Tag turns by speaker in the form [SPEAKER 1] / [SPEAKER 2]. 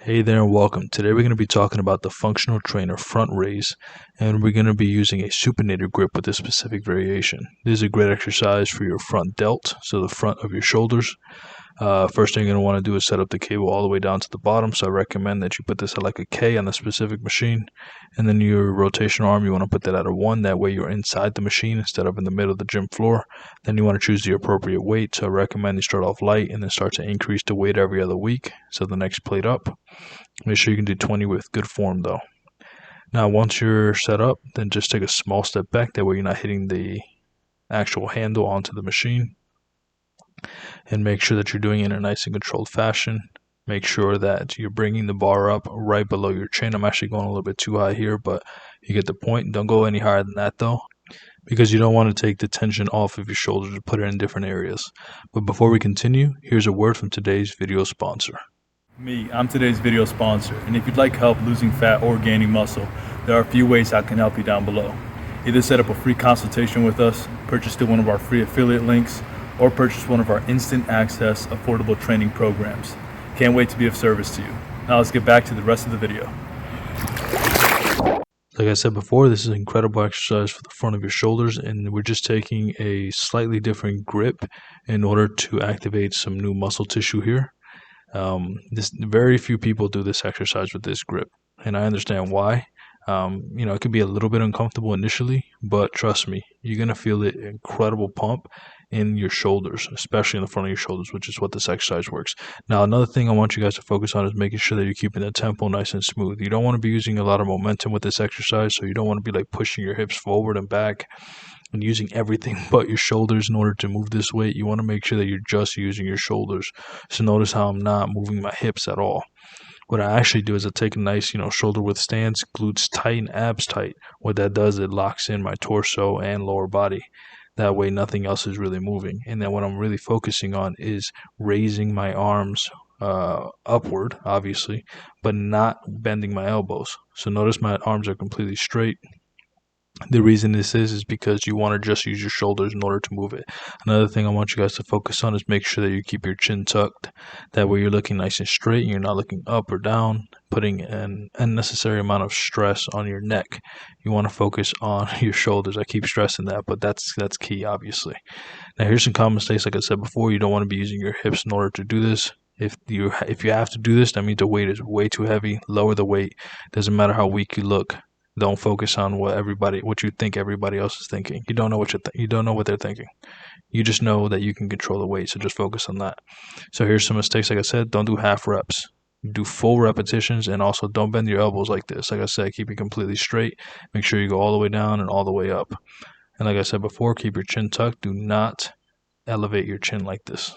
[SPEAKER 1] Hey there and welcome. Today we're going to be talking about the functional trainer front raise, and we're going to be using a supinated grip with this specific variation. This is a great exercise for your front delt, so the front of your shoulders. First thing you're going to want to do is set up the cable all the way down to the bottom, so I recommend that you put this at like a K on the specific machine, and then your rotational arm, you want to put that at a 1, that way you're inside the machine instead of in the middle of the gym floor. Then you want to choose the appropriate weight, so I recommend you start off light and then start to increase the weight every other week, so the next plate up. Make sure you can do 20 with good form though. Now once you're set up, then just take a small step back, that way you're not hitting the actual handle onto the machine. And make sure that you're doing it in a nice and controlled fashion. Make sure that you're bringing the bar up right below your chin. I'm actually going a little bit too high here, but you get the point. Don't go any higher than that though, because you don't want to take the tension off of your shoulders and put it in different areas. But before we continue, here's a word from today's video sponsor.
[SPEAKER 2] I'm today's video sponsor, and if you'd like help losing fat or gaining muscle, there are a few ways I can help you down below. Either set up a free consultation with us, purchase one of our free affiliate links, or purchase one of our instant access affordable training programs. Can't wait to be of service to you. Now let's get back to the rest of the video.
[SPEAKER 1] Like I said before, this is an incredible exercise for the front of your shoulders, and we're just taking a slightly different grip in order to activate some new muscle tissue here. Very few people do this exercise with this grip, and I understand why. It can be a little bit uncomfortable initially, but trust me, you're going to feel the incredible pump in your shoulders, especially in the front of your shoulders, which is what this exercise works. Now, another thing I want you guys to focus on is making sure that you're keeping the tempo nice and smooth. You don't want to be using a lot of momentum with this exercise, so you don't want to be like pushing your hips forward and back and using everything but your shoulders in order to move this weight. You want to make sure that you're just using your shoulders. So notice how I'm not moving my hips at all. What I actually do is I take a nice, shoulder width stance, glutes tight and abs tight. What that does, it locks in my torso and lower body. That way nothing else is really moving. And then what I'm really focusing on is raising my arms upward, obviously, but not bending my elbows. So notice my arms are completely straight. The reason this is because you want to just use your shoulders in order to move it. Another thing I want you guys to focus on is make sure that you keep your chin tucked. That way you're looking nice and straight and you're not looking up or down, putting an unnecessary amount of stress on your neck. You want to focus on your shoulders. I keep stressing that, but that's key, obviously. Now here's some common mistakes. Like I said before, you don't want to be using your hips in order to do this. If you have to do this, that means the weight is way too heavy. Lower the weight. Doesn't matter how weak you look. Don't focus on what you think everybody else is thinking. You don't know you don't know what they're thinking. You just know that you can control the weight, so just focus on that. So here's some mistakes. Like I said, don't do half reps. Do full repetitions, and also don't bend your elbows like this. Like I said, keep it completely straight. Make sure you go all the way down and all the way up. And like I said before, keep your chin tucked. Do not elevate your chin like this.